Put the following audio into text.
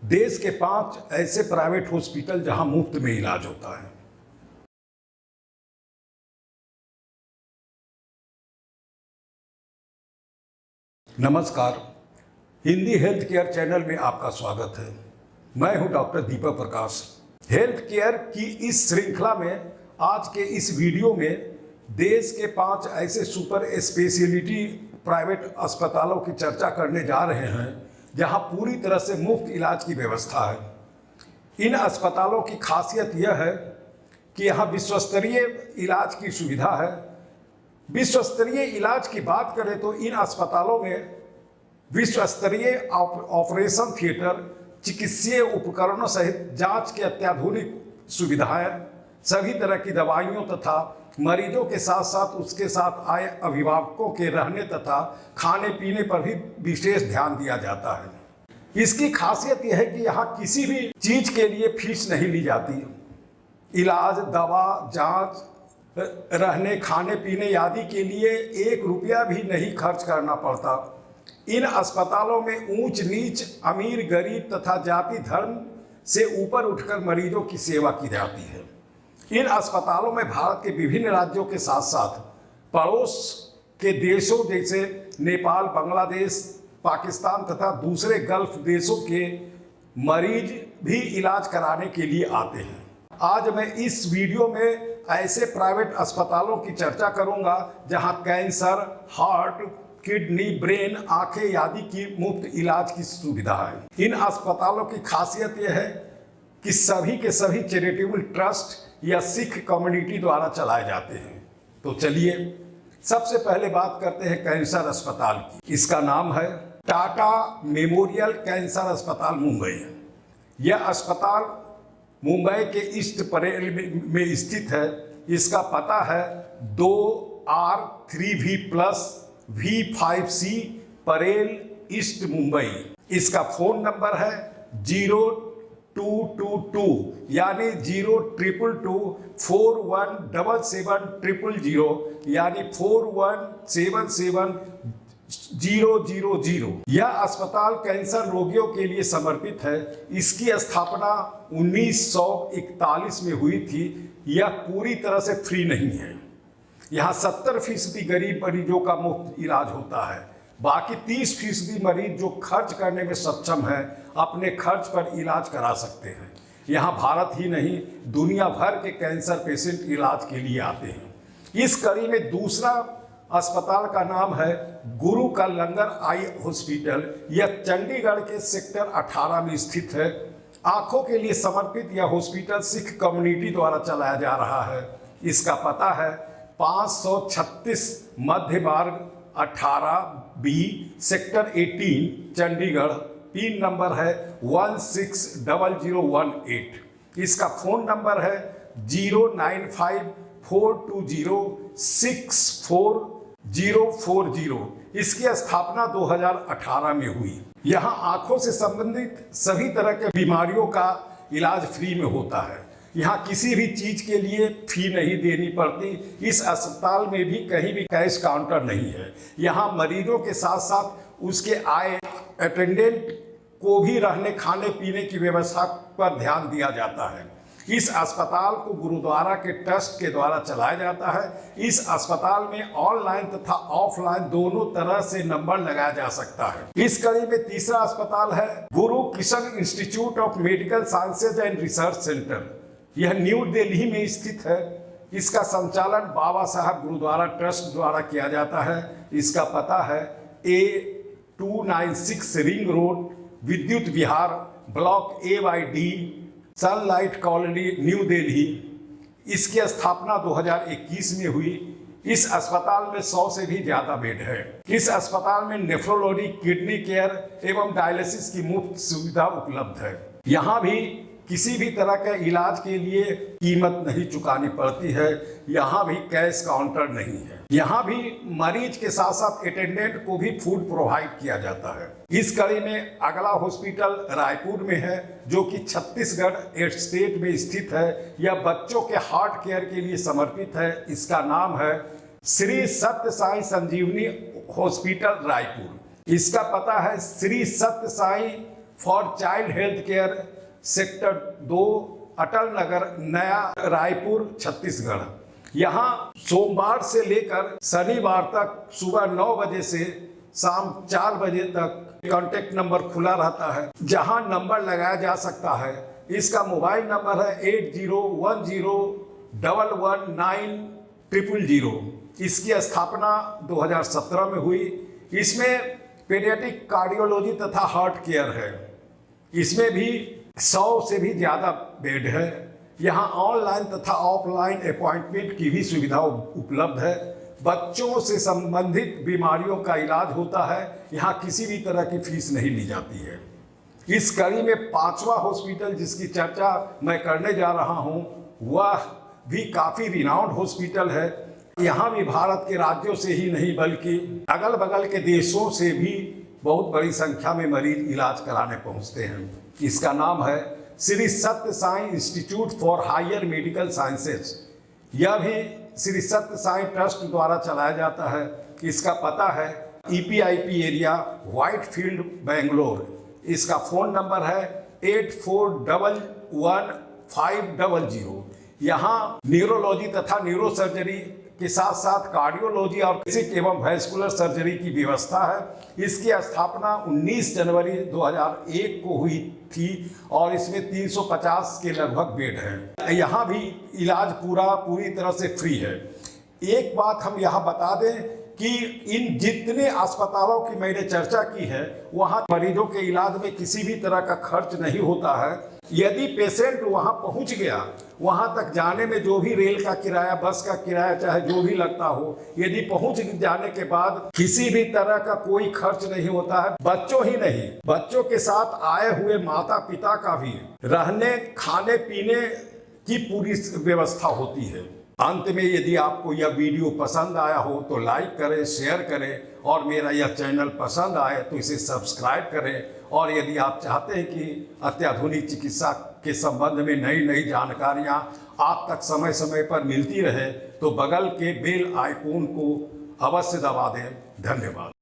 देश के 5 ऐसे प्राइवेट हॉस्पिटल जहां मुफ्त में इलाज होता है। नमस्कार, हिंदी हेल्थ केयर चैनल में आपका स्वागत है। मैं हूं doctor Deepak Prakash. Health care की इस श्रृंखला में आज के इस वीडियो में देश के 5 ऐसे सुपर स्पेशलिटी प्राइवेट अस्पतालों की चर्चा करने जा रहे हैं जहां पूरी तरह से मुफ्त इलाज की व्यवस्था है। इन अस्पतालों की खासियत यह है कि यहाँ विश्वस्तरीय इलाज की सुविधा है। विश्वस्तरीय इलाज की बात करें तो इन अस्पतालों में विश्वस्तरीय ऑपरेशन थिएटर, चिकित्सीय उपकरणों सहित जांच के अत्याधुनिक सुविधाएं, सभी तरह की दवाइयों तथा मरीजों के साथ साथ उसके साथ आए अभिभावकों के रहने तथा खाने पीने पर भी विशेष ध्यान दिया जाता है। इसकी खासियत यह है कि यहाँ किसी भी चीज के लिए फीस नहीं ली जाती। इलाज, दवा, जांच, रहने, खाने पीने आदि के लिए 1 रुपया भी नहीं खर्च करना पड़ता। इन अस्पतालों में ऊंच नीच, अमीर गरीब तथा जाति धर्म से ऊपर उठकर मरीजों की सेवा की जाती है। इन अस्पतालों में भारत के विभिन्न राज्यों के साथ साथ पड़ोस के देशों जैसे नेपाल, बांग्लादेश, पाकिस्तान तथा दूसरे गल्फ देशों के मरीज भी इलाज कराने के लिए आते हैं। आज मैं इस वीडियो में ऐसे प्राइवेट अस्पतालों की चर्चा करूंगा जहां कैंसर, हार्ट, किडनी, ब्रेन, आंखें आदि की मुफ्त इलाज की सुविधा है। इन अस्पतालों की खासियत यह है कि सभी के सभी चैरिटेबल ट्रस्ट या सिख कम्युनिटी द्वारा चलाए जाते हैं। तो चलिए सबसे पहले बात करते हैं कैंसर अस्पताल की। इसका नाम है टाटा मेमोरियल कैंसर अस्पताल, मुंबई। यह अस्पताल मुंबई के ईस्ट परेल में स्थित है। इसका पता है 2R3V+V5C परेल, ईस्ट मुंबई। इसका फोन नंबर है 0222 यानी 0222417700 यानी 417700। यह अस्पताल कैंसर रोगियों के लिए समर्पित है। इसकी स्थापना 1941 में हुई थी। यह पूरी तरह से फ्री नहीं है। यहाँ 70% गरीब मरीजों का मुफ्त इलाज होता है। बाकी 30% मरीज जो खर्च करने में सक्षम है अपने खर्च पर इलाज करा सकते हैं। यहाँ भारत ही नहीं, दुनिया भर के कैंसर पेशेंट इलाज के लिए आते हैं। इस कड़ी में दूसरा अस्पताल का नाम है गुरु का लंगर आई हॉस्पिटल। यह चंडीगढ़ के सेक्टर 18 में स्थित है। आंखों के लिए समर्पित यह हॉस्पिटल सिख कम्युनिटी द्वारा चलाया जा रहा है। इसका पता है 536 मध्य मार्ग 18B, sector 18, Chandigarh. Pin number है 160018। इसका फोन नंबर है 09542064040। इसकी स्थापना 2018 में हुई। यहाँ आंखों से संबंधित सभी तरह के बीमारियों का इलाज फ्री में होता है। यहाँ किसी भी चीज के लिए फी नहीं देनी पड़ती। इस अस्पताल में भी कहीं भी कैश काउंटर नहीं है। यहाँ मरीजों के साथ साथ उसके आए अटेंडेंट को भी रहने, खाने पीने की व्यवस्था पर ध्यान दिया जाता है। इस अस्पताल को गुरुद्वारा के ट्रस्ट के द्वारा चलाया जाता है। इस अस्पताल में ऑनलाइन तथा ऑफलाइन दोनों तरह से नंबर लगाया जा सकता है। इस कड़ी में तीसरा अस्पताल है गुरु Kishan institute of medical sciences and research centre. यह न्यू दिल्ली में स्थित है। इसका संचालन बाबा साहब गुरुद्वारा ट्रस्ट द्वारा किया जाता है। इसका पता है A296 ring road, Vidyut Vihar, block AYD, sunlight colony, New Delhi. इसकी स्थापना 2021 में हुई। इस अस्पताल में 100 से भी ज्यादा बेड है। इस अस्पताल में नेफ्रोलॉजी, किडनी केयर एवं डायलिसिस की मुफ्त सुविधा उपलब्ध है। यहाँ भी किसी भी तरह के इलाज के लिए कीमत नहीं चुकानी पड़ती है। यहाँ भी कैश काउंटर नहीं है। यहाँ भी मरीज के साथ साथ अटेंडेंट को भी फूड प्रोवाइड किया जाता है। इस कड़ी में अगला हॉस्पिटल रायपुर में है जो कि छत्तीसगढ़ स्टेट में स्थित है। यह बच्चों के हार्ट केयर के लिए समर्पित है। इसका नाम है श्री सत्य साई संजीवनी हॉस्पिटल रायपुर। इसका पता है Shri Sathya Sai for child health care sector 2 Atal Nagar नया रायपुर छत्तीसगढ़। यहाँ सोमवार से लेकर शनिवार तक सुबह 9 बजे से शाम 4 बजे तक कॉन्टेक्ट नंबर खुला रहता है, जहां नंबर लगाया जा सकता है। इसका मोबाइल नंबर है 8010119000। इसकी स्थापना 2017 में हुई। इसमें पीडियाट्रिक कार्डियोलॉजी तथा हार्ट केयर है। इसमें भी 100 से भी ज़्यादा बेड है। यहाँ ऑनलाइन तथा ऑफलाइन अपॉइंटमेंट की भी सुविधा उपलब्ध है। बच्चों से संबंधित बीमारियों का इलाज होता है। यहाँ किसी भी तरह की फीस नहीं ली जाती है। इस कड़ी में 5वां हॉस्पिटल जिसकी चर्चा मैं करने जा रहा हूँ वह भी काफ़ी रिनाउंड हॉस्पिटल है। यहाँ भी भारत के राज्यों से ही नहीं बल्कि अगल बगल के देशों से भी बहुत बड़ी संख्या में मरीज इलाज कराने पहुँचते हैं। इसका नाम है Shri Sathya Sai Institute for Higher Medical Sciences. यह भी श्री सत्य साई ट्रस्ट द्वारा चलाया जाता है। इसका पता है EPIP एरिया व्हाइटफील्ड बेंगलोर। इसका फ़ोन नंबर है 84111500। यहाँ न्यूरोलॉजी तथा न्यूरोसर्जरी के साथ साथ कार्डियोलॉजी और बेसिक एवं वैस्कुलर सर्जरी की व्यवस्था है। इसकी स्थापना 19 जनवरी 2001 को हुई थी और इसमें 350 के लगभग बेड हैं। यहाँ भी इलाज पूरी तरह से फ्री है। एक बात हम यहाँ बता दें कि इन जितने अस्पतालों की मैंने चर्चा की है वहाँ मरीजों के इलाज में किसी भी तरह का खर्च नहीं होता है। यदि पेशेंट वहाँ पहुँच गया, वहाँ तक जाने में जो भी रेल का किराया, बस का किराया, चाहे जो भी लगता हो, यदि पहुँच जाने के बाद किसी भी तरह का कोई खर्च नहीं होता है। बच्चों ही नहीं, बच्चों के साथ आए हुए माता पिता का भी रहने खाने पीने की पूरी व्यवस्था होती है। अंत में यदि आपको यह वीडियो पसंद आया हो तो लाइक करें, शेयर करें और मेरा यह चैनल पसंद आए तो इसे सब्सक्राइब करें। और यदि आप चाहते हैं कि अत्याधुनिक चिकित्सा के संबंध में नई नई जानकारियां आप तक समय समय पर मिलती रहे तो बगल के बेल आइकॉन को अवश्य दबा दें। धन्यवाद।